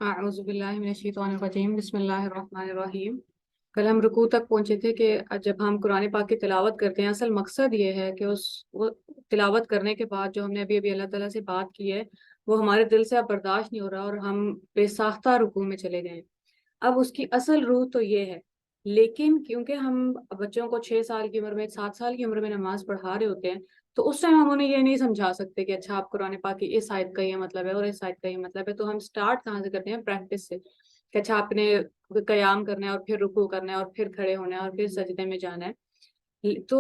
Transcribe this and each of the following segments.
اعوذ باللہ من الشیطان الرجیم بسم اللہ الرحمن الرحیم۔ کل ہم رکوع تک پہنچے تھے کہ جب ہم قرآن پاک کی تلاوت کرتے ہیں، اصل مقصد یہ ہے کہ وہ تلاوت کرنے کے بعد جو ہم نے ابھی اللہ تعالیٰ سے بات کی ہے وہ ہمارے دل سے اب برداشت نہیں ہو رہا اور ہم بے ساختہ رکوع میں چلے گئے ہیں۔ اب اس کی اصل روح تو یہ ہے، لیکن کیونکہ ہم بچوں کو 6 سال کی عمر میں 7 سال کی عمر میں نماز پڑھا رہے ہوتے ہیں، تو اس ٹائم ہم انہیں یہ نہیں سمجھا سکتے کہ اچھا آپ قرآن پاک کی اس آیت کا یہ مطلب ہے اور اس آیت کا یہ مطلب ہے۔ تو ہم سٹارٹ کہاں سے کرتے ہیں؟ پریکٹس سے، کہ اچھا آپ نے قیام کرنا ہے اور پھر رکوع کرنا ہے اور پھر کھڑے ہونا ہے اور پھر سجدے میں جانا ہے۔ تو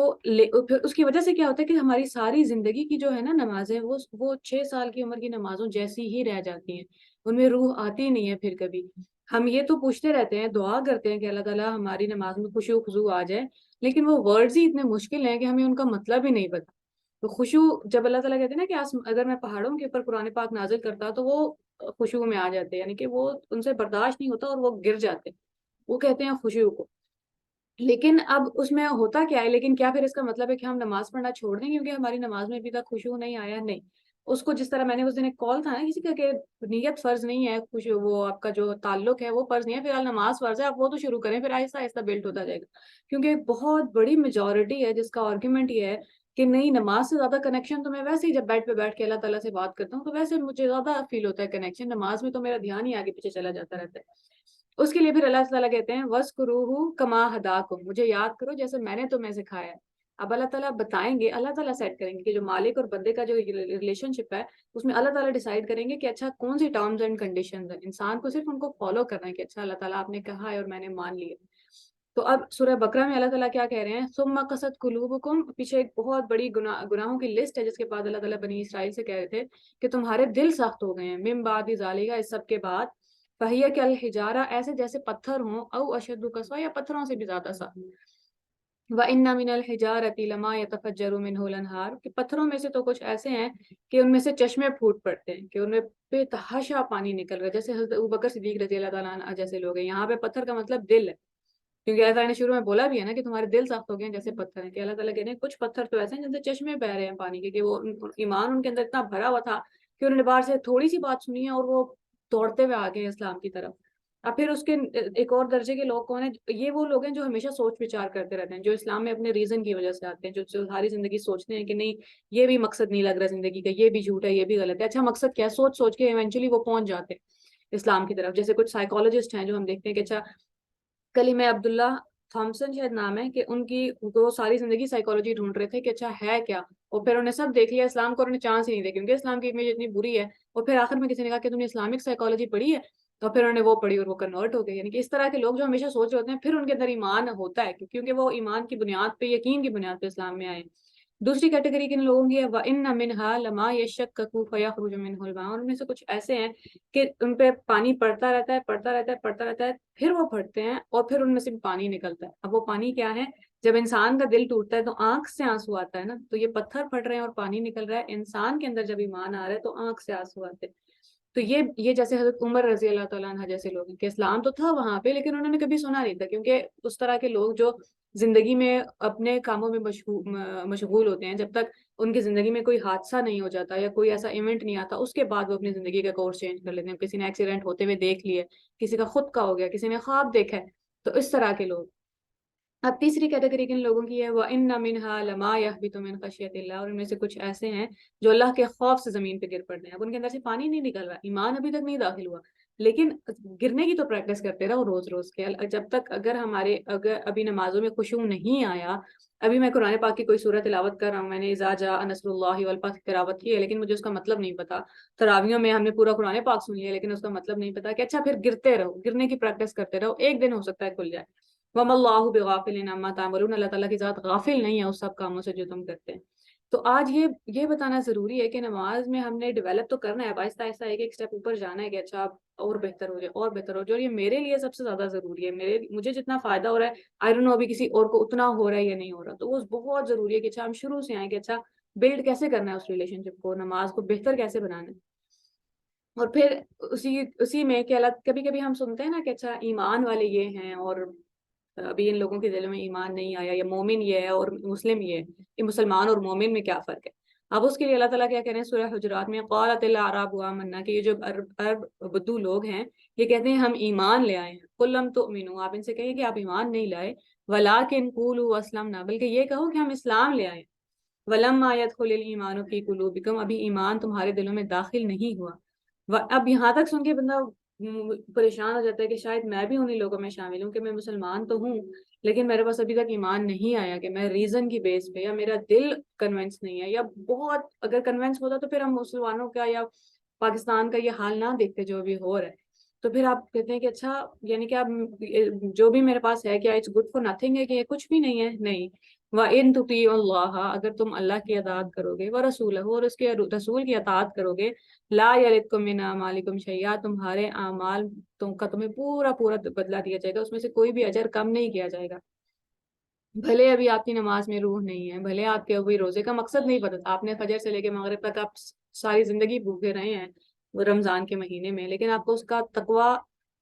پھر اس کی وجہ سے کیا ہوتا ہے کہ ہماری ساری زندگی کی جو ہے نا نمازیں وہ 6 سال کی عمر کی نمازوں جیسی ہی رہ جاتی ہیں، ان میں روح آتی نہیں ہے پھر کبھی۔ ہم یہ تو پوچھتے رہتے ہیں، دعا کرتے ہیں کہ اللہ تعالیٰ ہماری نماز میں خشوع و خضوع آ جائے، لیکن وہ ورڈز ہی اتنے مشکل ہیں کہ ہمیں ان کا مطلب ہی نہیں پتا۔ تو خشوع، جب اللہ تعالیٰ کہتے ہیں نا کہ اگر میں پہاڑوں کے اوپر قرآن پاک نازل کرتا تو وہ خشوع میں آ جاتے، یعنی کہ وہ ان سے برداشت نہیں ہوتا اور وہ گر جاتے، وہ کہتے ہیں خشوع کو۔ لیکن اب اس میں ہوتا کیا ہے؟ لیکن کیا پھر اس کا مطلب ہے کہ ہم نماز پڑھنا چھوڑ دیں کیونکہ ہماری نماز میں ابھی تک خشوع نہیں آیا؟ نہیں۔ اس کو جس طرح میں نے اس دن ایک کال تھا نا کسی کا کہ نیت فرض نہیں ہے، خشوع وہ آپ کا جو تعلق ہے وہ فرض نہیں ہے، فی الحال نماز فرض ہے، آپ وہ تو شروع کریں، پھر آہستہ آہستہ بلڈ ہوتا جائے گا۔ کیونکہ ایک بہت بڑی میجورٹی ہے جس کا آرگیومنٹ یہ ہے کہ نہیں، نماز سے زیادہ کنیکشن تو میں ویسے ہی جب بیڈ پہ بیٹھ کے اللہ تعالیٰ سے بات کرتا ہوں تو ویسے مجھے زیادہ فیل ہوتا ہے کنیکشن، نماز میں تو میرا دھیان ہی آگے پیچھے چلا جاتا رہتا ہے۔ اس کے لیے پھر اللہ تعالیٰ کہتے ہیں وَاذْكُرُوهُ كَمَا هَدَاكُمْ، مجھے یاد کرو جیسے میں نے تمہیں سکھایا ہے۔ اب اللہ تعالیٰ بتائیں گے، اللہ تعالیٰ سیٹ کریں گے کہ جو مالک اور بندے کا جو ریلیشن شپ ہے اس میں اللہ تعالیٰ ڈیسائیڈ کریں گے کہ اچھا کون سی ٹرمز اینڈ کنڈیشنز ہیں، انسان کو صرف ان کو فالو کرنا ہے کہ اچھا اللہ تعالیٰ آپ نے کہا ہے اور میں نے مان لیا۔ تو اب سورہ بقرہ میں اللہ تعالیٰ کیا کہہ رہے ہیں؟ ثم قست قلوبکم، پیچھے ایک بہت بڑی گناہوں کی لسٹ ہے جس کے بعد اللہ تعالیٰ بنی اسرائیل سے کہہ رہے تھے کہ تمہارے دل سخت ہو گئے ہیں، من بعد ذالک، اس سب کے بعد، فہیہ کالحجارہ، ایسے جیسے پتھر ہوں، او اشد قسوہ، یا پتھروں سے بھی زیادہ سخت۔ وَإِنَّ مِنَ الْحِجَارَةِ لَمَا يَتَفَجَّرُ مِنْهُ الْأَنْهَارُ، کہ پتھروں میں سے تو کچھ ایسے ہیں کہ ان میں سے چشمے پھوٹ پڑتے ہیں، کہ ان میں بے تحاشا پانی نکل رہا ہے، جیسے حضرت ابوبکر صدیق رضی اللہ تعالیٰ عنہ جیسے لوگ ہیں۔ یہاں پہ پتھر کا مطلب دل ہے، کیونکہ اللہ تعالیٰ نے شروع میں بولا بھی ہے نا کہ تمہارے دل سخت ہو گئے ہیں جیسے پتھر ہیں، کہ اللہ تعالیٰ کہتے ہیں کچھ پتھر تو ایسے ہیں جن سے چشمے بہ رہے ہیں پانی کے، کہ وہ ایمان ان کے اندر اتنا بھرا ہوا تھا کہ انہوں نے باہر سے تھوڑی سی بات سنی ہے اور وہ دوڑتے ہوئے آ گئے اسلام کی طرف۔ اب پھر اس کے ایک اور درجے کے لوگ کون ہیں؟ یہ وہ لوگ ہیں جو ہمیشہ سوچ وچار کرتے رہتے ہیں، جو اسلام میں اپنے ریزن کی وجہ سے آتے ہیں، جو ساری زندگی سوچتے ہیں کہ نہیں یہ بھی مقصد نہیں لگ رہا زندگی کا، یہ بھی جھوٹ ہے، یہ بھی غلط ہے، اچھا مقصد کیا ہے؟ سوچ سوچ کے ایونچولی وہ پہنچ جاتے ہیں اسلام کی طرف۔ جیسے کچھ سائیکالوجسٹ ہیں جو ہم دیکھتے ہیں کہ اچھا کلیم عبداللہ تھامسن شاید نام ہے، کہ ان کی وہ ساری زندگی سائیکالوجی ڈھونڈ رہے تھے کہ اچھا ہے کیا، اور پھر انہیں سب دیکھ لیا اسلام کو، اور انہیں چانس ہی نہیں دیا کیونکہ اسلام کی امیج اتنی بری ہے، اور پھر آخر میں کسی نے کہا کہ تم نے اسلامک سائیکالوجی پڑھی ہے، تو پھر انہوں نے وہ پڑھی اور وہ کنورٹ ہو گئے۔ یعنی کہ اس طرح کے لوگ جو ہمیشہ سوچ رہے ہوتے ہیں پھر ان کے اندر ایمان ہوتا ہے کیونکہ وہ ایمان کی بنیاد پہ، یقین کی بنیاد پہ اسلام میں آئے۔ دوسری کیٹیگری کن لوگوں کی ہے وَإِنَّ مِنْهَا لَمَا يَشَّقَّقُ فَيَخْرُجُ مِنْهُ الْمَاءُ، ان میں سے کچھ ایسے ہیں کہ ان پہ پانی پڑتا رہتا ہے، پڑتا رہتا ہے، پڑتا رہتا ہے، پھر وہ پھٹتے ہیں اور پھر ان میں سے پانی نکلتا ہے۔ اب وہ پانی کیا ہے؟ جب انسان کا دل ٹوٹتا ہے تو آنکھ سے آنسو آتا ہے نا، تو یہ پتھر پھٹ رہے ہیں اور پانی نکل رہا ہے، انسان کے اندر جب ایمان آ رہا ہے تو آنکھ سے آنسو آتے ہیں۔ تو یہ جیسے حضرت عمر رضی اللہ تعالیٰ عنہ جیسے لوگ ہیں کہ اسلام تو تھا وہاں پہ لیکن انہوں نے کبھی سنا نہیں تھا، کیونکہ اس طرح کے لوگ جو زندگی میں اپنے کاموں میں مشغول ہوتے ہیں، جب تک ان کی زندگی میں کوئی حادثہ نہیں ہو جاتا یا کوئی ایسا ایونٹ نہیں آتا اس کے بعد وہ اپنی زندگی کا کورس چینج کر لیتے ہیں۔ کسی نے ایکسیڈنٹ ہوتے ہوئے دیکھ لیے، کسی کا خود کا ہو گیا، کسی نے خواب دیکھا ہے، تو اس طرح کے لوگ۔ اب تیسری کیٹیگری کن لوگوں کی ہے وَإِنَّ مِنْهَا لَمَا يَهْبِطُ مِنْ خَشْيَةِ اللَّهِ، اور ان میں سے کچھ ایسے ہیں جو اللہ کے خوف سے زمین پہ گر پڑتے ہیں۔ اب ان کے اندر سے پانی نہیں نکل رہا، ایمان ابھی تک نہیں داخل ہوا، لیکن گرنے کی تو پریکٹس کرتے رہو روز روز کے۔ جب تک اگر ابھی نمازوں میں خشوع نہیں آیا، ابھی میں قرآن پاک کی کوئی سورہ تلاوت کر رہا ہوں، میں نے اذا جاء نصر اللہ والفتح تلاوت کی ہے لیکن مجھے اس کا مطلب نہیں پتا، تراویحوں میں ہم نے پورا قرآن پاک سن لیا لیکن اس کا مطلب نہیں پتا، کہ اچھا پھر گرتے رہو، گرنے کی پریکٹس کرتے رہو، ایک دن ہو سکتا ہے کھل جائے۔ وَمَا اللَّهُ بِغَافِلٍ عَمَّا تَعْمَلُونَ، اللہ تعالیٰ کی ذات غافل نہیں ہے اس سب کاموں سے جو تم کرتے ہیں۔ تو آج یہ بتانا ضروری ہے کہ نماز میں ہم نے ڈیولپ تو کرنا ہے، آہستہ آہستہ ایک ایک سٹیپ اوپر جانا ہے کہ اچھا اور بہتر ہو جائے اور بہتر ہو جائے، اور یہ میرے لیے سب سے زیادہ ضروری ہے، مجھے جتنا فائدہ ہو رہا ہے آئی ڈونٹ نو ابھی کسی اور کو اتنا ہو رہا ہے یا نہیں ہو رہا، تو وہ بہت ضروری ہے کہ اچھا ہم شروع سے آئیں کہ اچھا بلڈ کیسے کرنا ہے اس ریلیشن شپ کو، نماز کو بہتر کیسے بنانا ہے۔ اور پھر اسی میں کہ کبھی کبھی ہم سنتے ہیں نا کہ اچھا ایمان والے یہ ہیں اور ابھی ان لوگوں کے دل میں ایمان نہیں آیا، یا مومن یہ ہے اور مسلم یہ ہے، یہ مسلمان اور مومن میں کیا فرق ہے؟ اب اس کے لیے اللہ تعالیٰ کیا کہہ رہے ہیں سورہ حجرات میں، قالت الاعراب آمنا، کہ یہ جو عرب بدو لوگ ہیں یہ کہتے ہیں ہم ایمان لے آئے ہیں، قل لم تؤمنوا، آپ ان سے کہیں کہ آپ ایمان نہیں لائے، ولکن قولوا اسلمنا، بلکہ یہ کہو کہ ہم اسلام لے آئے ہیں، ولما يدخل الايمان في قلوبكم، ابھی ایمان تمہارے دلوں میں داخل نہیں ہوا۔ اب یہاں تک سن کے بندہ پریشان ہو جاتا ہے کہ شاید میں بھی انہی لوگوں میں شامل ہوں کہ میں مسلمان تو ہوں لیکن میرے پاس ابھی تک ایمان نہیں آیا، کہ میں ریزن کی بیس پہ، یا میرا دل کنونس نہیں ہے، یا بہت اگر کنونس ہوتا تو پھر ہم مسلمانوں کا یا پاکستان کا یہ حال نہ دیکھتے جو بھی ہو رہا ہے۔ تو پھر آپ کہتے ہیں کہ اچھا یعنی کہ آپ جو بھی میرے پاس ہے کیا اٹس گڈ فار نتھنگ ہے، کہ یہ کچھ بھی نہیں ہے؟ نہیں، وَإِن تُطِيعُوا اللَّهَ، اگر تم اللہ کی اطاعت کرو گے، وَرَسُولَهُ، اور اس کے رسول کی اطاعت کرو گے، لا يَلِدْكُم مِّنْ أَعْمَالِكُمْ شَيْئًا، تمہارے اعمال کا تمہیں پورا پورا بدلہ دیا جائے گا، اس میں سے کوئی بھی اجر کم نہیں کیا جائے گا۔ بھلے ابھی آپ کی نماز میں روح نہیں ہے، بھلے آپ کے ابھی روزے کا مقصد نہیں پتا، آپ نے فجر سے لے کے مغرب تک آپ ساری زندگی بھوکے رہے ہیں وہ رمضان کے مہینے میں، لیکن آپ کو اس کا تقوی،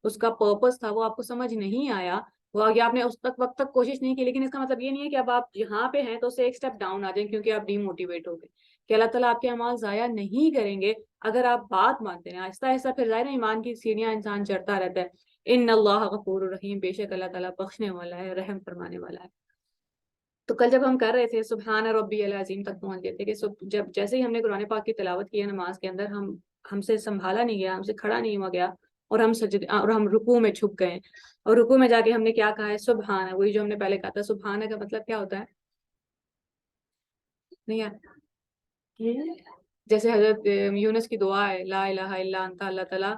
اس کا پرپس تھا وہ آپ کو سمجھ نہیں آیا، وہ یا آپ نے اس تک وقت تک کوشش نہیں کی، لیکن اس کا مطلب یہ نہیں ہے کہ اب آپ یہاں پہ ہیں تو اس سے ایک سٹیپ ڈاؤن آ جائیں کیونکہ آپ ڈی موٹیویٹ ہو گئے، کہ اللہ تعالیٰ آپ کے اعمال ضائع نہیں کریں گے اگر آپ بات مانتے ہیں آہستہ آہستہ، پھر ظاہر ہے ایمان کی سیڑھیاں انسان چڑھتا رہتا ہے۔ ان اللہ غفور الرحیم، بے شک اللہ تعالیٰ بخشنے والا ہے، رحم فرمانے والا ہے۔ تو کل جب ہم کر رہے تھے سبحان ربی العظیم تک پہنچ گئے تھے کہ جب جیسے ہی ہم نے قرآن پاک کی تلاوت کی ہے نماز کے اندر، ہم سے سنبھالا نہیں گیا، ہم سے کھڑا نہیں ہوا گیا، اور ہم رکوع میں چھپ گئے، اور رکوع میں جا کے ہم نے کیا کہا ہے؟ سبحان، وہی جو ہم نے پہلے کہا تھا، سبحان کا مطلب کیا ہوتا ہے؟ نہیں یار، جیسے حضرت یونس کی دعا ہے، لا الہ الا انت، اللہ تعالیٰ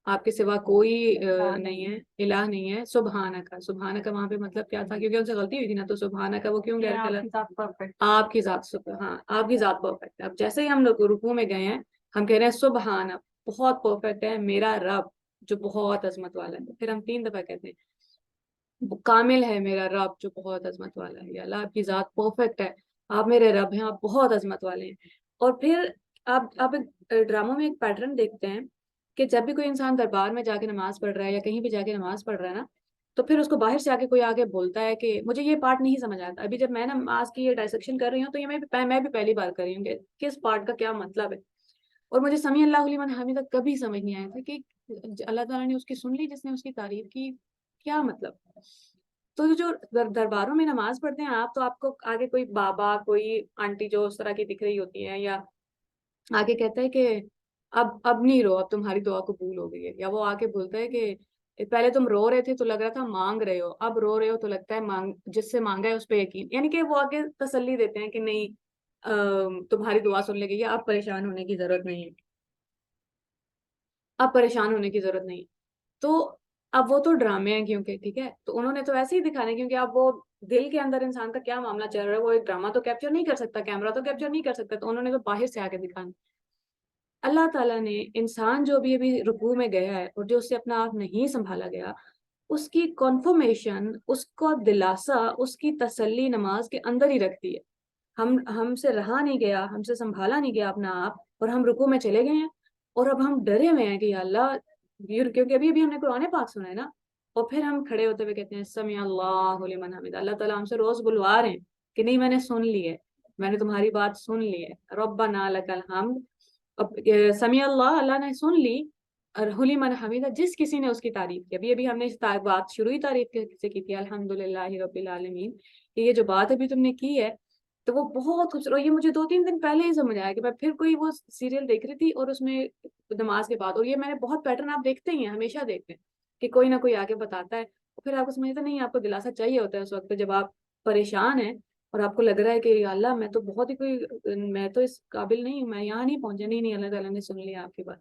آپ کے سوا کوئی نہیں ہے، الہ نہیں ہے، سبحانہ کا، سبحانہ کا وہاں پہ مطلب کیا تھا؟ کیونکہ ان سے غلطی ہوئی تھی نا، تو سبحانہ کا وہ کیوں کہہ رہے تھے؟ آپ کی ذات ہاں آپ کی ذات پرفیکٹ ہے۔ اب جیسے ہی ہم لوگ رکوع میں گئے ہیں ہم کہہ رہے ہیں سبحانہ، بہت پرفیکٹ ہے میرا رب جو بہت عظمت والا ہے، پھر ہم 3 دفعہ کہتے ہیں کامل ہے میرا رب جو بہت عظمت والا ہے، یا اللہ آپ کی ذات پرفیکٹ ہے، آپ میرے رب ہیں، آپ بہت عظمت والے ہیں۔ اور پھر آپ ڈراموں میں ایک پیٹرن دیکھتے ہیں کہ جب بھی کوئی انسان دربار میں جا کے نماز پڑھ رہا ہے یا کہیں بھی جا کے نماز پڑھ رہا ہے نا، تو پھر اس کو باہر سے آ کے کوئی آگے بولتا ہے کہ مجھے یہ پارٹ نہیں سمجھ آتا، ابھی جب میں نماز کی یہ ڈائسیکشن کر رہی ہوں تو یہ میں بھی پہلی بار کر رہی ہوں کہ کس پارٹ کا کیا مطلب ہے، اور مجھے سمیع اللہ لمن حمیدہ کبھی سمجھ نہیں آیا تھا کہ اللہ تعالیٰ نے اس کی سن لی جس نے اس کی تعریف کی، کیا مطلب؟ تو جو درباروں میں نماز پڑھتے ہیں آپ، تو آپ کو آگے کوئی بابا، کوئی آنٹی جو اس طرح کی دکھ رہی ہوتی ہے، یا آگے کہتا ہے کہ اب نہیں رو، اب تمہاری دعا قبول ہو گئی ہے، یا وہ آگے بولتا ہے کہ پہلے تم رو رہے تھے تو لگ رہا تھا مانگ رہے ہو، اب رو رہے ہو تو لگتا ہے جس سے مانگا ہے اس پہ یقین، یعنی کہ وہ آگے تسلی دیتے ہیں کہ نہیں تمہاری دعا سن لے گئی ہے، اب پریشان ہونے کی ضرورت نہیں ہے، اب پریشان ہونے کی ضرورت نہیں۔ تو اب وہ تو ڈرامے ہیں کیونکہ ٹھیک ہے، تو انہوں نے تو ایسے ہی دکھانے، کیونکہ اب وہ دل کے اندر انسان کا کیا معاملہ چل رہا ہے وہ ایک ڈرامہ تو کیپچر نہیں کر سکتا، کیمرہ تو کیپچر نہیں کر سکتا، تو انہوں نے تو باہر سے آ کے دکھانا۔ اللہ تعالیٰ نے انسان جو بھی ابھی رکوع میں گیا ہے اور جو اس سے اپنا آپ نہیں سنبھالا گیا، اس کی کنفرمیشن، اس کو دلاسا، اس کی تسلی نماز کے اندر ہی رکھتی ہے۔ ہم سے رہا نہیں گیا، ہم سے سنبھالا نہیں گیا اپنا آپ، اور ہم رکوع میں چلے گئے ہیں، اور اب ہم ڈرے ہوئے ہیں کہ یا اللہ، کیونکہ ابھی ہم نے قرآن پاک سنا ہے نا، اور پھر ہم کھڑے ہوتے ہوئے کہتے ہیں سمیع اللہ لمن حمدہ، اللہ تعالیٰ ہم سے روز بلوا رہے ہیں کہ نہیں میں نے سن لی ہے، میں نے تمہاری بات سن لی ہے، ربنا لک الحمد، اب سمیع اللہ، اللہ نے سن لی، اور لمن حمدہ جس کسی نے اس کی تعریف کی، ابھی ہم نے اس بات شروعی تعریف سے کی تھی الحمدللہ رب العالمین، کہ یہ جو بات ابھی تم نے کی ہے تو وہ بہت خوبصورت، یہ مجھے 2-3 دن پہلے ہی سمجھ آیا کہ میں پھر کوئی وہ سیریل دیکھ رہی تھی اور اس میں نماز کے بعد، اور یہ میں نے بہت پیٹرن آپ دیکھتے ہی ہیں، ہمیشہ دیکھتے ہیں کہ کوئی نہ کوئی آگے بتاتا ہے، اور پھر آپ کو سمجھتے نہیں، آپ کو دلاسا چاہیے ہوتا ہے اس وقت جب آپ پریشان ہیں اور آپ کو لگ رہا ہے کہ یا اللہ میں تو بہت ہی میں تو اس قابل نہیں ہوں، میں یہاں نہیں پہنچا، نہیں اللہ تعالیٰ نے سن لیا آپ کی بات،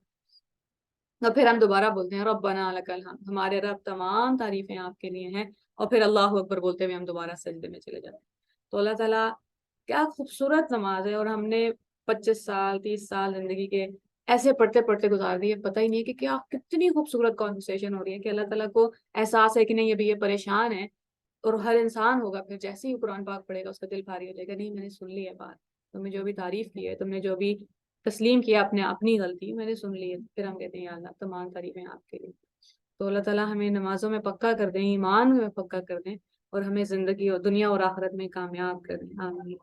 اور پھر ہم دوبارہ بولتے ہیں ربنا لک الحمد، ہمارے رب تمام تعریفیں آپ کے لیے ہیں، اور پھر اللہ اکبر بولتے ہوئے ہم دوبارہ سجدے میں چلے جاتے ہیں۔ تو اللہ تعالیٰ کیا خوبصورت نماز ہے، اور ہم نے 25 سال 30 سال زندگی کے ایسے پڑھتے پڑھتے گزار دیے، پتہ ہی نہیں کہ کیا کتنی خوبصورت کانورسیشن ہو رہی ہے، کہ اللہ تعالیٰ کو احساس ہے کہ نہیں ابھی یہ پریشان ہے، اور ہر انسان ہوگا پھر جیسے ہی قرآن پاک پڑھے گا اس کا دل بھاری ہو جائے گا، نہیں میں نے سن لی ہے بات، تم نے جو بھی تعریف کی ہے، تم نے جو بھی تسلیم کیا اپنی غلطی، میں نے سن لی ہے، پھر ہم کہتے ہیں یا اللہ تمام تعریفیں آپ کے لیے۔ تو اللہ تعالیٰ ہمیں نمازوں میں پکا کر دیں، ایمان میں پکا کر دیں، اور ہمیں زندگی اور دنیا اور آخرت میں کامیاب کر دیں، آمین۔